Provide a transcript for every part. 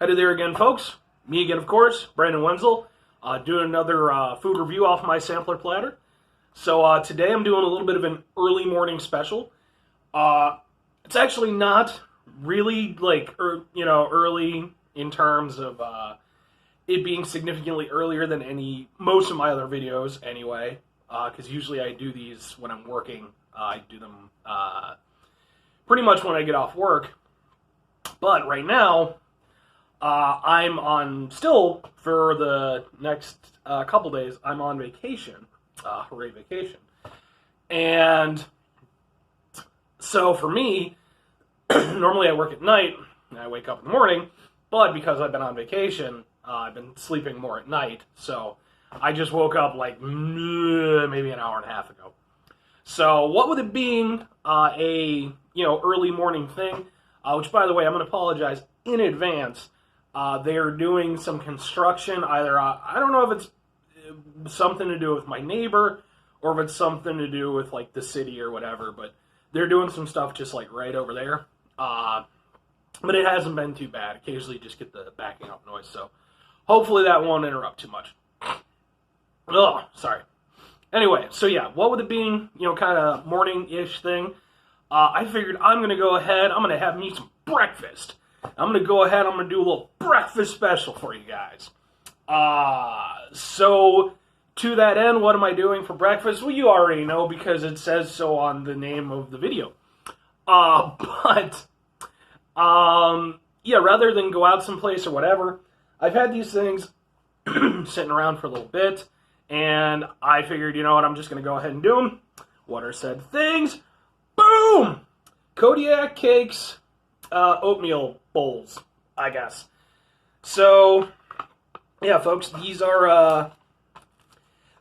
Howdy there again, folks. Me again, of course, Brandon Wenzel, doing another food review off my sampler platter. So today I'm doing a little bit of an early morning special. It's actually not really like early in terms of it being significantly earlier than most of my other videos anyway. Because usually I do these when I'm working. I do them pretty much when I get off work. But right now, I'm on, still, for the next couple days, I'm on vacation. Hooray, vacation. And so for me, normally I work at night, and I wake up in the morning, but because I've been on vacation, I've been sleeping more at night, so I just woke up like maybe an hour and a half ago. So what with it being a early morning thing, which by the way, I'm going to apologize in advance. They are doing some construction. Either I don't know if it's something to do with my neighbor or if it's something to do with like the city or whatever. But they're doing some stuff just like right over there. But it hasn't been too bad. Occasionally, you just get the backing up noise. So hopefully that won't interrupt too much. Oh, sorry. Anyway, so yeah, what with it being kind of morning-ish thing, I figured I'm gonna go ahead. I'm gonna have me some breakfast. I'm going to go ahead, I'm going to do a little breakfast special for you guys. So, to that end, what am I doing for breakfast? Well, you already know because it says so on the name of the video. Yeah, rather than go out someplace or whatever, I've had these things sitting around for a little bit, and I figured, you know what, I'm just going to go ahead and do them. What are said things? Boom! Kodiak Cakes Oatmeal bowls, I guess. So, yeah, folks, these are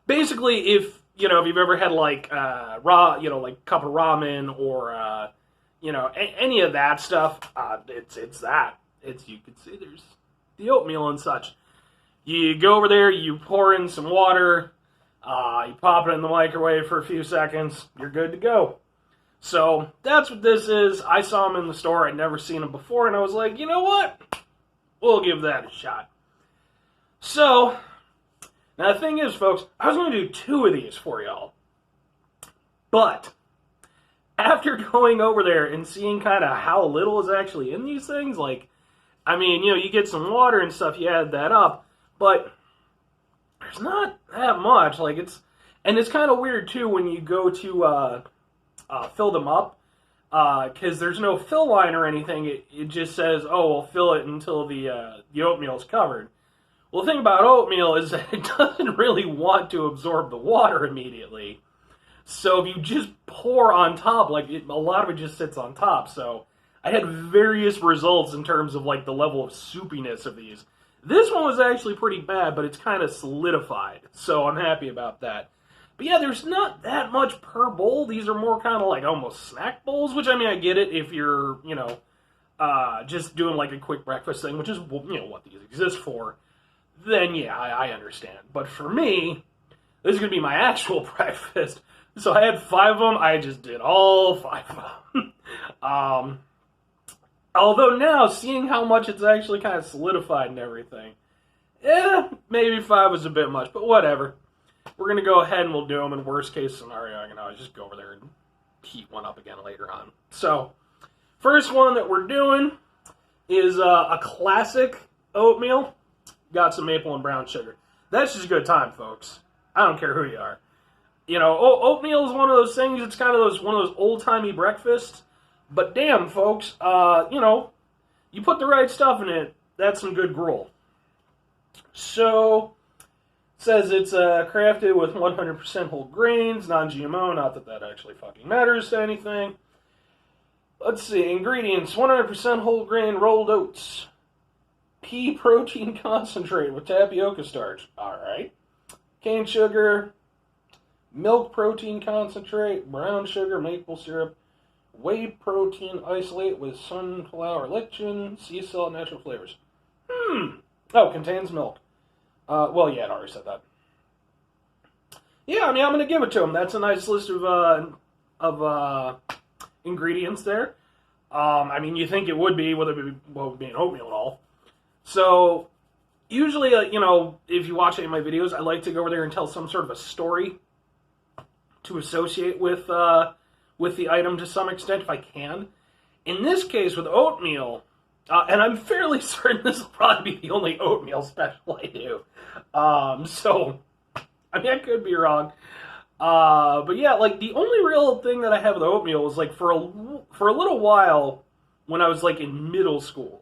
basically if you've ever had like like cup of ramen or any of that stuff. It's that. You can see there's the oatmeal and such. You go over there, you pour in some water, you pop it in the microwave for a few seconds. You're good to go. So, that's what this is. I saw them in the store. I'd never seen them before, and I was like, you know what? We'll give that a shot. So, now the thing is, folks, I was going to do 2 of these for y'all. But, after going over there and seeing kind of how little is actually in these things, like, I mean, you get some water and stuff, you add that up, but there's not that much. Like, it's kind of weird, too, when you go to fill them up, because there's no fill line or anything. It just says, oh, we'll fill it until the oatmeal's covered. Well, the thing about oatmeal is that it doesn't really want to absorb the water immediately. So if you just pour on top, like a lot of it just sits on top. So I had various results in terms of like the level of soupiness of these. This one was actually pretty bad, but it's kind of solidified. So I'm happy about that. But yeah, there's not that much per bowl. These are more kind of like almost snack bowls, which I mean, I get it if you're, just doing like a quick breakfast thing, which is, what these exist for. Then yeah, I understand. But for me, this is going to be my actual breakfast. So I had 5 of them. I just did all 5 of them. Although now, seeing how much it's actually kind of solidified and everything, maybe 5 was a bit much, but whatever. We're going to go ahead and we'll do them. In worst case scenario, I can always just go over there and heat one up again later on. So, first one that we're doing is a classic oatmeal. Got some maple and brown sugar. That's just a good time, folks. I don't care who you are. Oatmeal is one of those things, it's kind of one of those old-timey breakfasts. But damn, folks, you put the right stuff in it, that's some good gruel. So, says it's crafted with 100% whole grains, non-GMO, not that that actually fucking matters to anything. Let's see, ingredients, 100% whole grain rolled oats, pea protein concentrate with tapioca starch, alright, cane sugar, milk protein concentrate, brown sugar, maple syrup, whey protein isolate with sunflower lecithin, sea salt, natural flavors. Oh, contains milk. Well, yeah, I already said that. Yeah, I mean, I'm going to give it to them. That's a nice list of ingredients there. I mean, you think it would be, whether it would be an oatmeal at all. So usually, if you watch any of my videos, I like to go over there and tell some sort of a story to associate with the item to some extent, if I can. In this case, with oatmeal, and I'm fairly certain this will probably be the only oatmeal special I do. So, I mean, I could be wrong. But yeah, like, the only real thing that I have with oatmeal was, like, for a little while when I was, like, in middle school.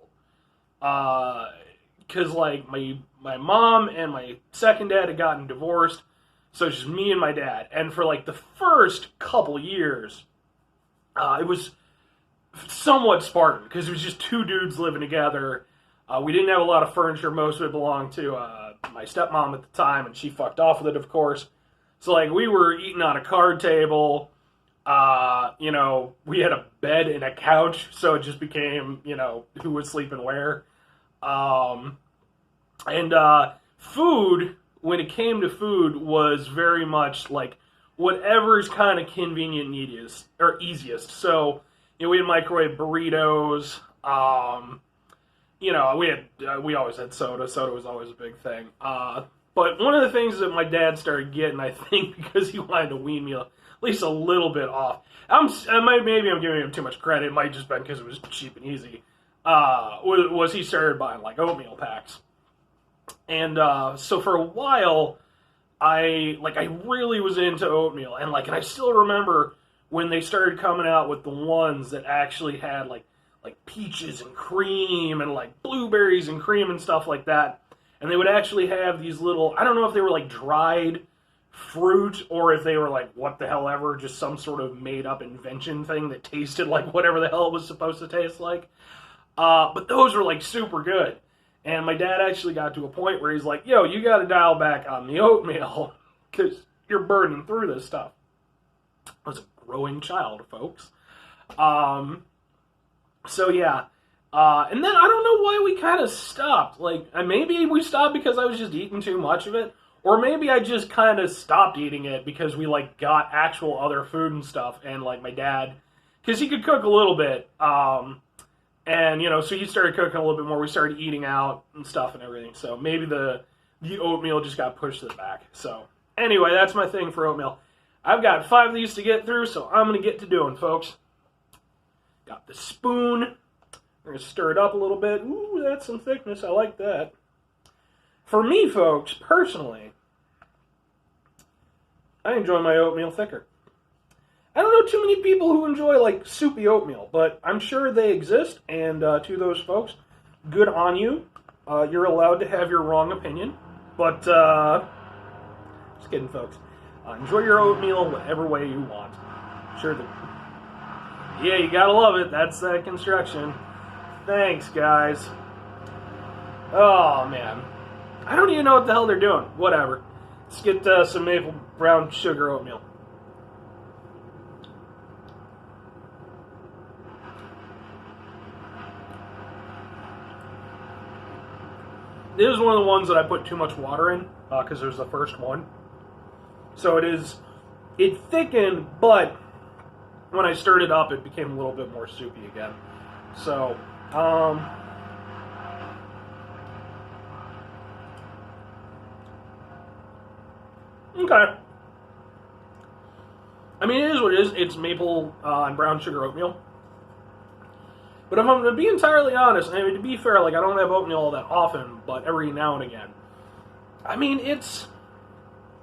Because, like, my mom and my second dad had gotten divorced, so it's just me and my dad. And for, like, the first couple years, it was somewhat Spartan, because it was just two dudes living together. We didn't have a lot of furniture. Most of it belonged to my stepmom at the time, and she fucked off with it, of course. So, like, we were eating on a card table. We had a bed and a couch, so it just became, who was sleeping where. Food, when it came to food, was very much like whatever's kind of convenient and easiest. So, we had microwave burritos. We always had soda. Soda was always a big thing. But one of the things that my dad started getting, I think, because he wanted to wean me at least a little bit off. Maybe I'm giving him too much credit. It might just been because it was cheap and easy. Was he started buying like oatmeal packs. And so for a while, I really was into oatmeal, and I still remember when they started coming out with the ones that actually had like peaches and cream and like blueberries and cream and stuff like that. And they would actually have these little, I don't know if they were like dried fruit or if they were like what the hell ever, just some sort of made up invention thing that tasted like whatever the hell it was supposed to taste like. But those were like super good. And my dad actually got to a point where he's like, yo, you got to dial back on the oatmeal because you're burning through this stuff. I was a growing child, folks. So yeah. And then I don't know why we kind of stopped. Maybe we stopped because I was just eating too much of it. Or maybe I just kind of stopped eating it because we got actual other food and stuff. And my dad, because he could cook a little bit. So he started cooking a little bit more. We started eating out and stuff and everything. So maybe the oatmeal just got pushed to the back. So anyway, that's my thing for oatmeal. I've got 5 of these to get through, so I'm going to get to doing, folks. Got the spoon. We're going to stir it up a little bit. Ooh, that's some thickness. I like that. For me, folks, personally, I enjoy my oatmeal thicker. I don't know too many people who enjoy, soupy oatmeal, but I'm sure they exist, and to those folks, good on you. You're allowed to have your wrong opinion, but, just kidding, folks. Enjoy your oatmeal whatever way you want. Sure that. Yeah, you gotta love it. That's that construction. Thanks, guys. Oh, man. I don't even know what the hell they're doing. Whatever. Let's get some maple brown sugar oatmeal. This is one of the ones that I put too much water in, because it was the first one. So it thickened, but when I stirred it up, it became a little bit more soupy again. So, okay. I mean, it is what it is. It's maple and brown sugar oatmeal. But if I'm going to be entirely honest, I mean, to be fair, I don't have oatmeal all that often, but every now and again. I mean,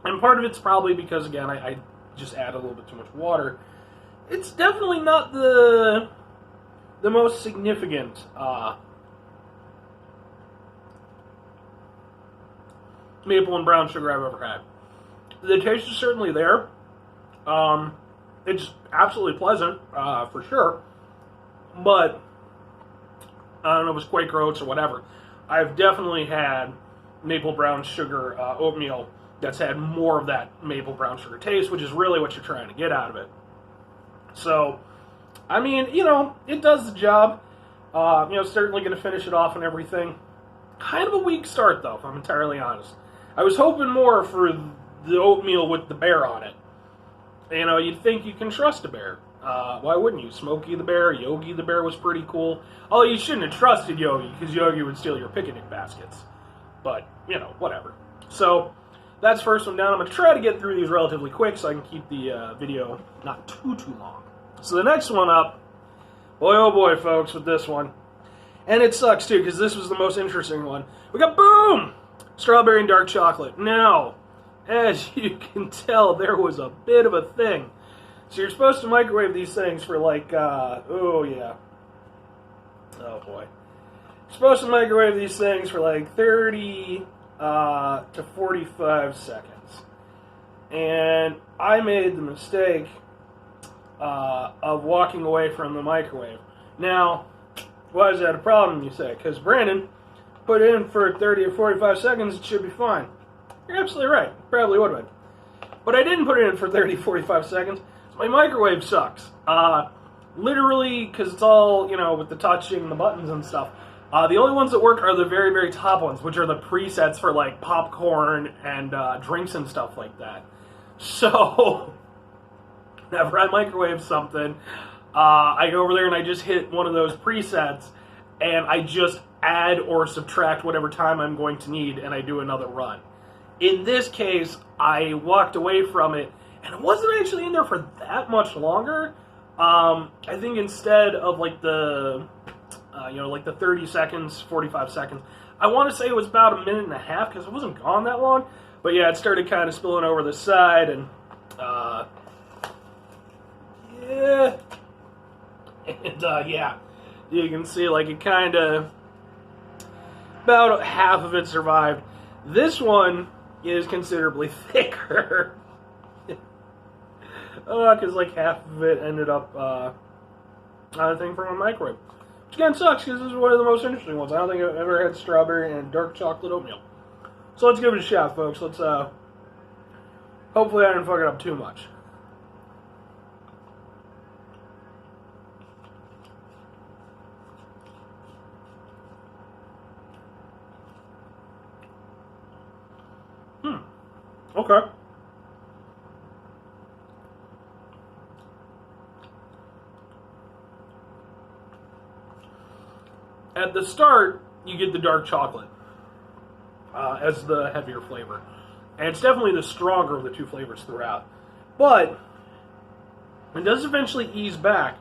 and part of it's probably because, again, I just add a little bit too much water. It's definitely not the most significant maple and brown sugar I've ever had. The taste is certainly there. It's absolutely pleasant, for sure. But I don't know if it was Quake oats or whatever. I've definitely had maple brown sugar oatmeal that's had more of that maple brown sugar taste, which is really what you're trying to get out of it. So, I mean, it does the job. Certainly going to finish it off and everything. Kind of a weak start, though, if I'm entirely honest. I was hoping more for the oatmeal with the bear on it. You'd think you can trust a bear. Why wouldn't you? Smokey the Bear, Yogi the Bear was pretty cool. Although you shouldn't have trusted Yogi, because Yogi would steal your picnic baskets. But, you know, whatever. So, that's first one down. I'm going to try to get through these relatively quick so I can keep the video not too long. So the next one up, boy oh boy, folks, with this one. And it sucks, too, because this was the most interesting one. We got, boom! Strawberry and dark chocolate. Now, as you can tell, there was a bit of a thing. So you're supposed to microwave these things for like, oh yeah. Oh boy. You're supposed to microwave these things for like 30 to 45 seconds. And I made the mistake of walking away from the microwave. Now, why is that a problem, you say? Because Brandon put it in for 30 or 45 seconds, it should be fine. You're absolutely right. Probably would have been. But I didn't put it in for 30, 45 seconds. My microwave sucks. Literally, because it's all, you know, with the touching the buttons and stuff. The only ones that work are the very, very top ones, which are the presets for, like, popcorn and drinks and stuff like that. So, whenever I microwave something, I go over there and I just hit one of those presets, and I just add or subtract whatever time I'm going to need, and I do another run. In this case, I walked away from it, and it wasn't actually in there for that much longer. I think instead of like the, like the 30 seconds, 45 seconds, I want to say it was about a minute and a half because it wasn't gone that long. But yeah, it started kind of spilling over the side, and yeah, and yeah, you can see like it kind of about half of it survived. This one is considerably thicker. Because like half of it ended up on a thing from a microwave. Which again sucks, because this is one of the most interesting ones. I don't think I've ever had strawberry and dark chocolate oatmeal. So let's give it a shot, folks. Let's, hopefully I didn't fuck it up too much. Okay. At the start, you get the dark chocolate as the heavier flavor. And it's definitely the stronger of the two flavors throughout. But it does eventually ease back,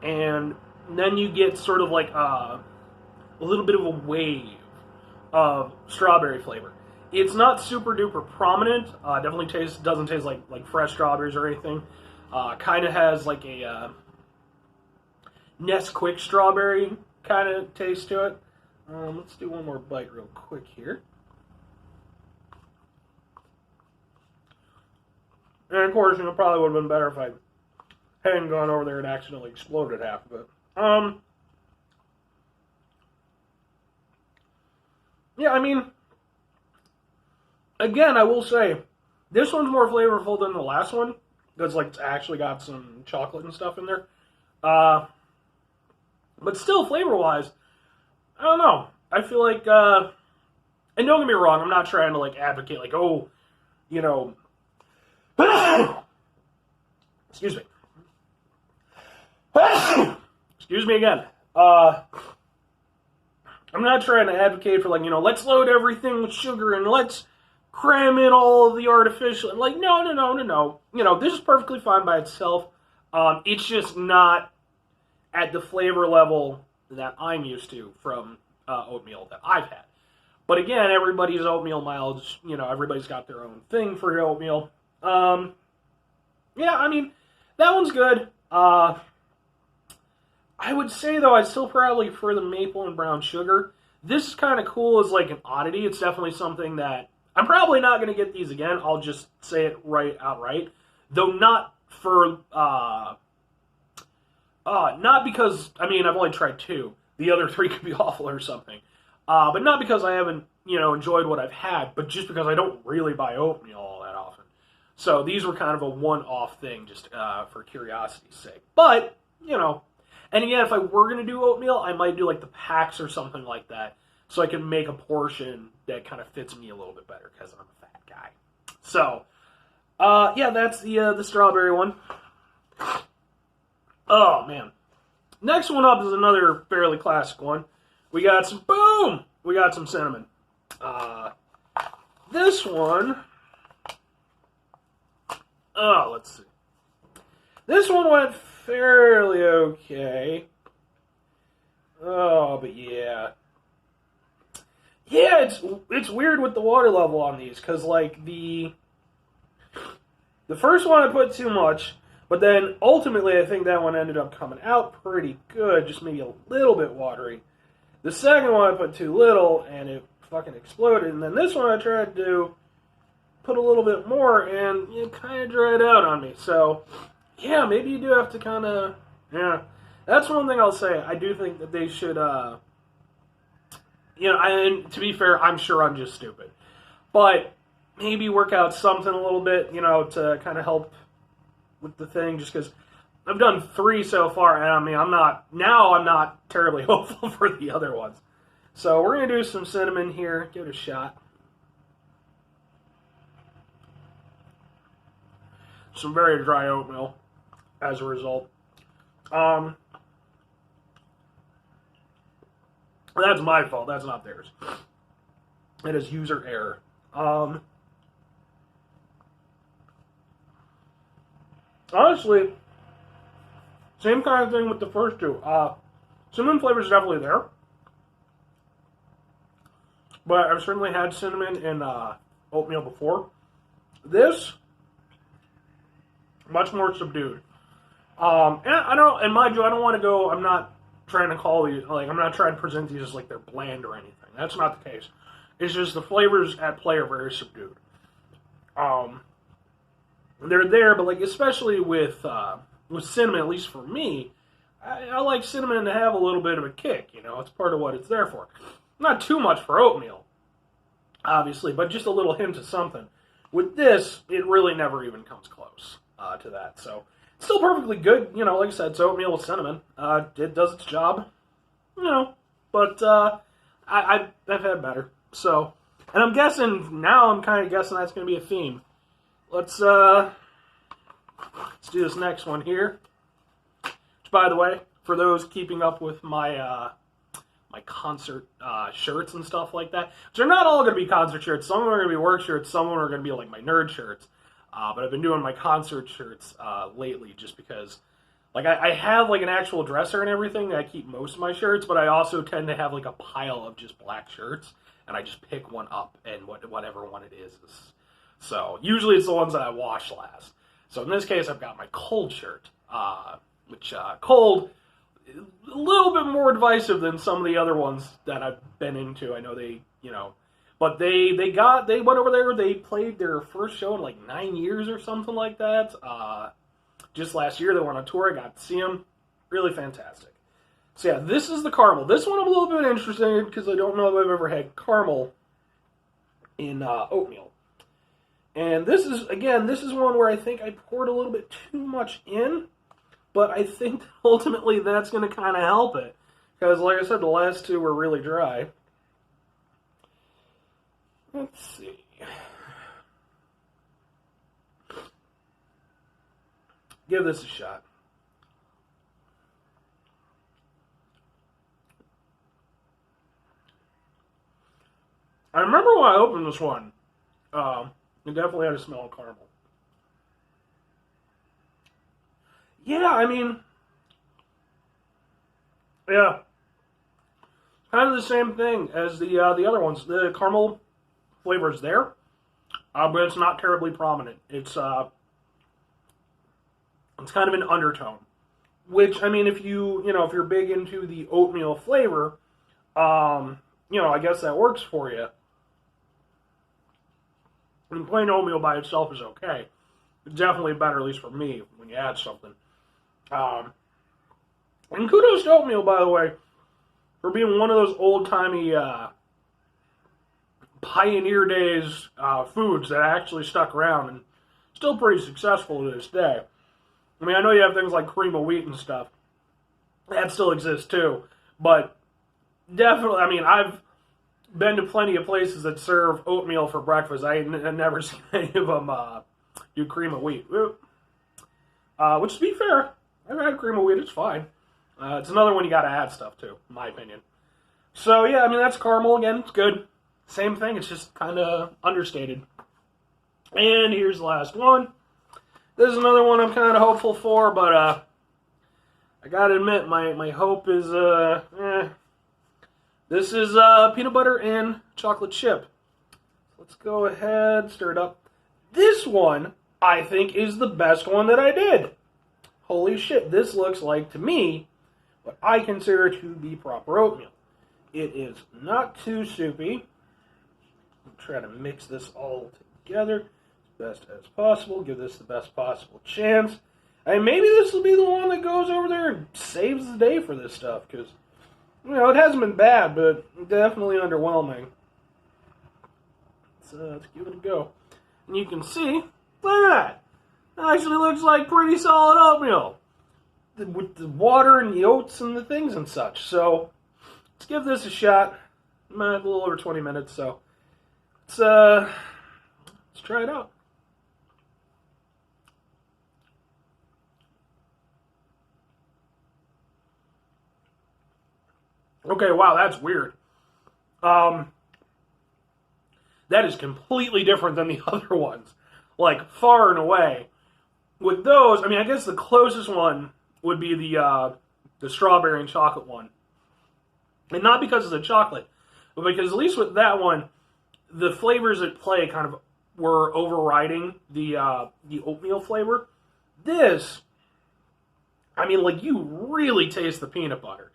and then you get sort of like a little bit of a wave of strawberry flavor. It's not super duper prominent. Definitely doesn't taste like fresh strawberries or anything. Kind of has like a Quake strawberry kind of taste to it. Let's do one more bite real quick here. And of course, it probably would have been better if I hadn't gone over there and accidentally exploded half of it. Yeah, I mean, again, I will say, this one's more flavorful than the last one, because like it's actually got some chocolate and stuff in there. But still, flavor-wise, I don't know. I feel like, and don't get me wrong, I'm not trying to like advocate like, oh, you know, excuse me. Excuse me again. I'm not trying to advocate for like, you know, let's load everything with sugar and let's cram in all of the artificial. And like, no. You know, this is perfectly fine by itself. It's just not at the flavor level that I'm used to from oatmeal that I've had. But again, everybody's oatmeal mileage, you know, everybody's got their own thing for oatmeal. Yeah, I mean, that one's good. I would say, though, I'd still probably prefer the maple and brown sugar. This is kind of cool as, like, an oddity. It's definitely something that I'm probably not going to get these again. I'll just say it outright. Though not for, not because, I mean, I've only tried 2. The other 3 could be awful or something. But not because I haven't, you know, enjoyed what I've had, but just because I don't really buy oatmeal all that often. So these were kind of a one-off thing, just for curiosity's sake. But, you know, and again, if I were going to do oatmeal, I might do like the packs or something like that, so I can make a portion that kind of fits me a little bit better, because I'm a fat guy. So, yeah, that's the strawberry one. Oh, man. Next one up is another fairly classic one. We got some, boom! We got some cinnamon. This one, let's see. This one went fairly okay. Oh, but yeah. Yeah, it's weird with the water level on these, because, like, the first one I put too much, but then ultimately I think that one ended up coming out pretty good, just maybe a little bit watery. The second one I put too little, and it fucking exploded, and then this one I tried to put a little bit more, and it kind of dried out on me. So, yeah, maybe you do have to kind of, yeah. That's one thing I'll say. I do think that they should, and to be fair, I'm sure I'm just stupid. But maybe work out something a little bit, to kind of help with the thing, just because I've done 3 so far, and I mean, I'm not terribly hopeful for the other ones. So we're going to do some cinnamon here, give it a shot. Some very dry oatmeal as a result. That's my fault, that's not theirs. It is user error. Honestly, same kind of thing with the first 2. Cinnamon flavor is definitely there. But I've certainly had cinnamon in oatmeal before. This, much more subdued. And mind you, I don't want to go, I'm not trying to call these, I'm not trying to present these as like they're bland or anything. That's not the case. It's just the flavors at play are very subdued. They're there, but like especially with cinnamon, at least for me, I like cinnamon to have a little bit of a kick. It's part of what it's there for. Not too much for oatmeal, obviously, but just a little hint of something. With this, it really never even comes close to that. So it's still perfectly good. Like I said, it's oatmeal with cinnamon. It does its job. But I've had better. So, and I'm kind of guessing that's going to be a theme. Let's do this next one here. Which, by the way, for those keeping up with my my concert shirts and stuff like that, which are not all going to be concert shirts. Some of them are going to be work shirts. Some of them are going to be like my nerd shirts. But I've been doing my concert shirts lately just because, like, I have like an actual dresser and everything. I keep most of my shirts, but I also tend to have like a pile of just black shirts, and I just pick one up and whatever one it is. So usually it's the ones that I wash last. So in this case, I've got my cold shirt, which cold, a little bit more divisive than some of the other ones that I've been into. I know they, but they went over there. They played their first show in like 9 years or something like that. Just last year they went on tour. I got to see them. Really fantastic. So yeah, this is the caramel. This one I'm a little bit interested in because I don't know if I've ever had caramel in oatmeal. And this is one where I think I poured a little bit too much in, but I think ultimately that's going to kind of help it. Because, like I said, the last 2 were really dry. Let's see. Give this a shot. I remember when I opened this one, it definitely had a smell of caramel. Yeah, I mean, yeah, kind of the same thing as the other ones. The caramel flavor is there, but it's not terribly prominent. It's kind of an undertone, which, I mean, if you're big into the oatmeal flavor, I guess that works for you. And plain oatmeal by itself is okay. It's definitely better, at least for me, when you add something. And kudos to oatmeal, by the way, for being one of those old-timey pioneer days foods that actually stuck around and still pretty successful to this day. I mean, I know you have things like cream of wheat and stuff. That still exists, too. But definitely, I mean, I've been to plenty of places that serve oatmeal for breakfast. I never seen any of them do cream of wheat. Which, to be fair, I've had cream of wheat. It's fine. It's another one you got to add stuff to, in my opinion. So, yeah, I mean, that's caramel again. It's good. Same thing. It's just kind of understated. And here's the last one. This is another one I'm kind of hopeful for, but I got to admit, my hope is, This is peanut butter and chocolate chip. Let's go ahead, stir it up. This one, I think, is the best one that I did. Holy shit, this looks like, to me, what I consider to be proper oatmeal. It is not too soupy. I'll try to mix this all together as best as possible. Give this the best possible chance. And maybe this will be the one that goes over there and saves the day for this stuff, because, you know, it hasn't been bad, but definitely underwhelming. So let's give it a go. And you can see, look at that. It actually looks like pretty solid oatmeal with the water and the oats and the things and such. So let's give this a shot. I'm at a little over 20 minutes, so let's try it out. Okay, wow, that's weird. That is completely different than the other ones, like far and away. With those, I mean, I guess the closest one would be the strawberry and chocolate one, and not because of the chocolate, but because at least with that one, the flavors at play kind of were overriding the oatmeal flavor. This, I mean, like, you really taste the peanut butter.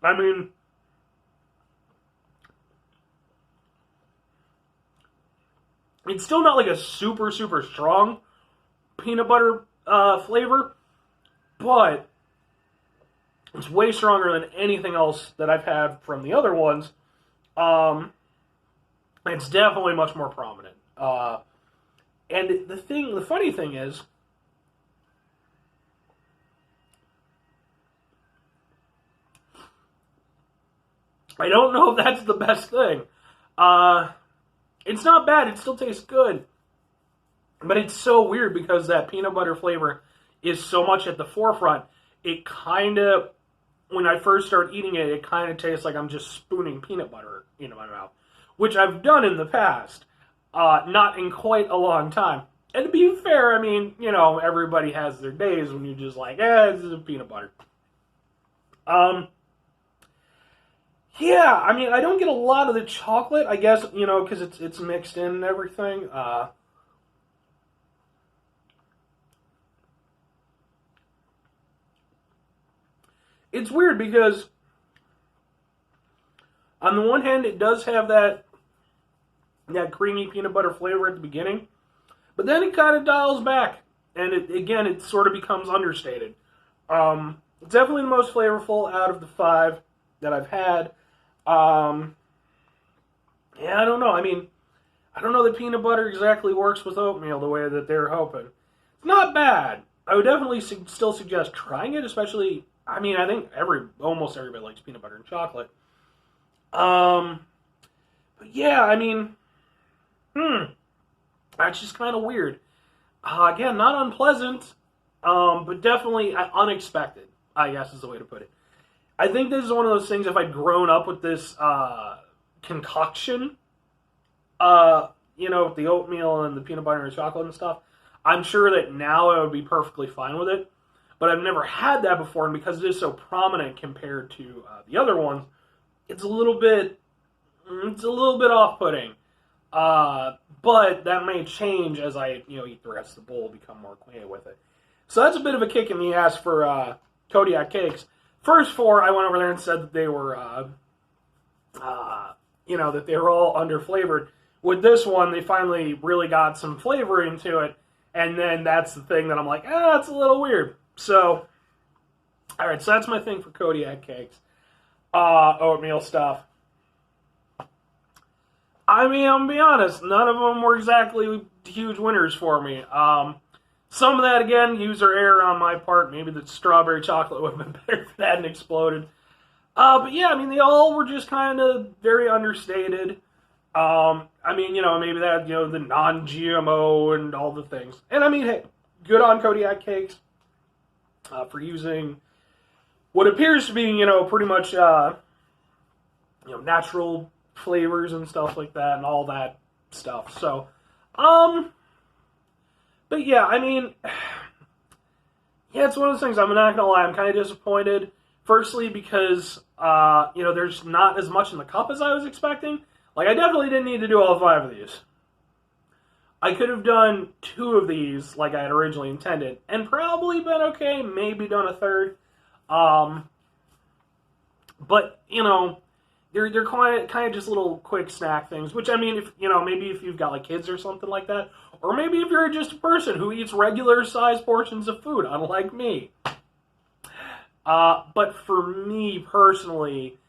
I mean, it's still not like a super, super strong peanut butter flavor, but it's way stronger than anything else that I've had from the other ones. It's definitely much more prominent. And the funny thing is, I don't know if that's the best thing. It's not bad. It still tastes good. But it's so weird because that peanut butter flavor is so much at the forefront. It kind of, when I first start eating it, it kind of tastes like I'm just spooning peanut butter into my mouth. Which I've done in the past. Not in quite a long time. And to be fair, I mean, you know, everybody has their days when you're just like, this is peanut butter. Yeah, I mean, I don't get a lot of the chocolate, I guess, you know, because it's mixed in and everything. It's weird because, on the one hand, it does have that creamy peanut butter flavor at the beginning, but then it kind of dials back, and it sort of becomes understated. It's definitely the most flavorful out of the 5 that I've had. Yeah, I don't know. I mean, I don't know that peanut butter exactly works with oatmeal the way that they're hoping. It's not bad. I would definitely still suggest trying it, especially, I mean, I think almost everybody likes peanut butter and chocolate. But yeah, I mean, that's just kind of weird. Again, not unpleasant, but definitely unexpected, I guess is the way to put it. I think this is one of those things, if I'd grown up with this concoction, you know, with the oatmeal and the peanut butter and chocolate and stuff, I'm sure that now I would be perfectly fine with it. But I've never had that before, and because it is so prominent compared to the other ones, it's a little bit off-putting. But that may change as I, you know, eat the rest of the bowl, become more acquainted with it. So that's a bit of a kick in the ass for Kodiak Cakes. First 4, I went over there and said that they were, you know, that they were all under-flavored. With this one, they finally really got some flavor into it, and then that's the thing that I'm like, that's a little weird. So, alright, so that's my thing for Kodiak Cakes. Oatmeal stuff. I mean, I'm going to be honest, none of them were exactly huge winners for me. Some of that, again, user error on my part. Maybe the strawberry chocolate would have been better if it hadn't exploded. But yeah, I mean, they all were just kind of very understated. I mean, maybe that, the non-GMO and all the things. And I mean, hey, good on Kodiak Cakes for using what appears to be, pretty much, natural flavors and stuff like that and all that stuff. So, but yeah, I mean, yeah, it's one of those things. I'm not gonna lie, I'm kind of disappointed. Firstly, because there's not as much in the cup as I was expecting. Like, I definitely didn't need to do all 5 of these. I could have done 2 of these like I had originally intended, and probably been okay. Maybe done a third. But they're kind of just little quick snack things. Which, I mean, if maybe if you've got like kids or something like that, or maybe if you're just a person who eats regular sized portions of food, unlike me. But for me personally,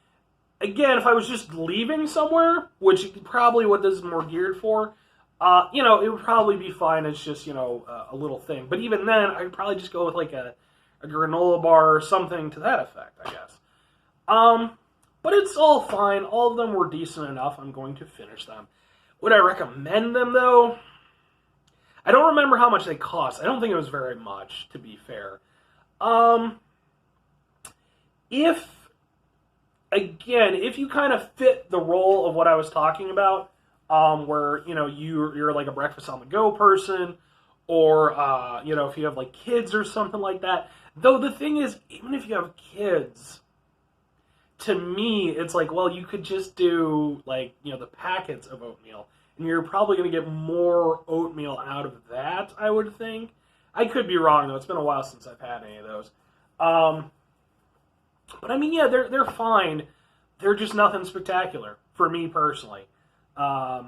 again, if I was just leaving somewhere, which is probably what this is more geared for, it would probably be fine as just, a little thing. But even then, I'd probably just go with like a granola bar or something to that effect, I guess. But it's all fine. All of them were decent enough. I'm going to finish them. Would I recommend them, though? I don't remember how much they cost. I don't think it was very much, to be fair. If you kind of fit the role of what I was talking about, where, you're like a breakfast on the go person, or, if you have like kids or something like that. Though the thing is, even if you have kids, to me, it's like, well, you could just do like, the packets of oatmeal, and you're probably going to get more oatmeal out of that, I would think. I could be wrong, though. It's been a while since I've had any of those. But I mean, yeah, they're fine. They're just nothing spectacular for me personally. I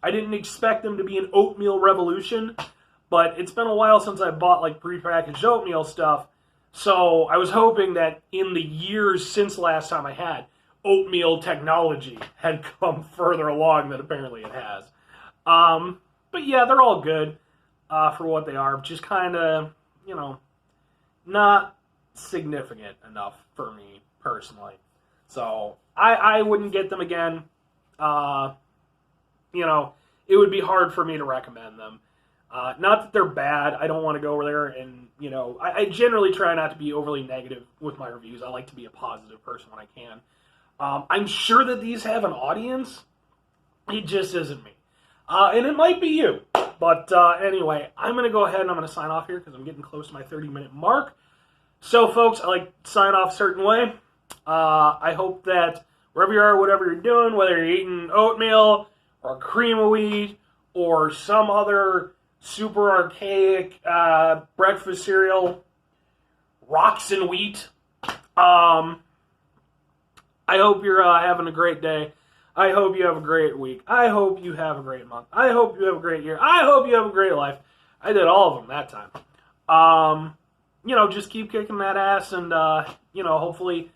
didn't expect them to be an oatmeal revolution, but it's been a while since I bought like prepackaged oatmeal stuff. So I was hoping that in the years since last time I had, oatmeal technology had come further along than apparently it has. But yeah, they're all good for what they are. Just kind of, not significant enough for me personally. So I wouldn't get them again. It would be hard for me to recommend them. Not that they're bad. I don't want to go over there and, I generally try not to be overly negative with my reviews. I like to be a positive person when I can. I'm sure that these have an audience. It just isn't me. And it might be you. But anyway, I'm going to go ahead and I'm going to sign off here because I'm getting close to my 30-minute mark. So, folks, I like to sign off a certain way. I hope that wherever you are, whatever you're doing, whether you're eating oatmeal or cream of wheat or some other super archaic breakfast cereal, rocks and wheat, I hope you're having a great day. I hope you have a great week. I hope you have a great month. I hope you have a great year. I hope you have a great life. I did all of them that time. Just keep kicking that ass and, hopefully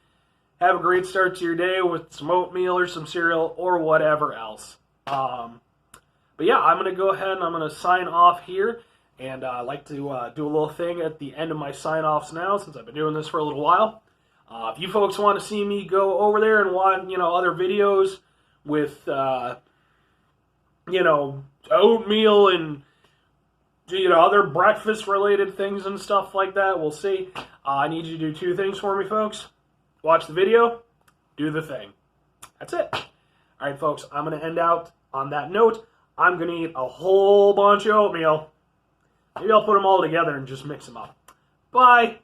have a great start to your day with some oatmeal or some cereal or whatever else. But yeah, I'm going to go ahead and I'm going to sign off here. And I like to do a little thing at the end of my sign-offs now since I've been doing this for a little while. If you folks want to see me go over there and watch, other videos with, oatmeal and, other breakfast-related things and stuff like that, we'll see. I need you to do 2 things for me, folks. Watch the video, do the thing. That's it. All right, folks, I'm going to end out on that note. I'm going to eat a whole bunch of oatmeal. Maybe I'll put them all together and just mix them up. Bye.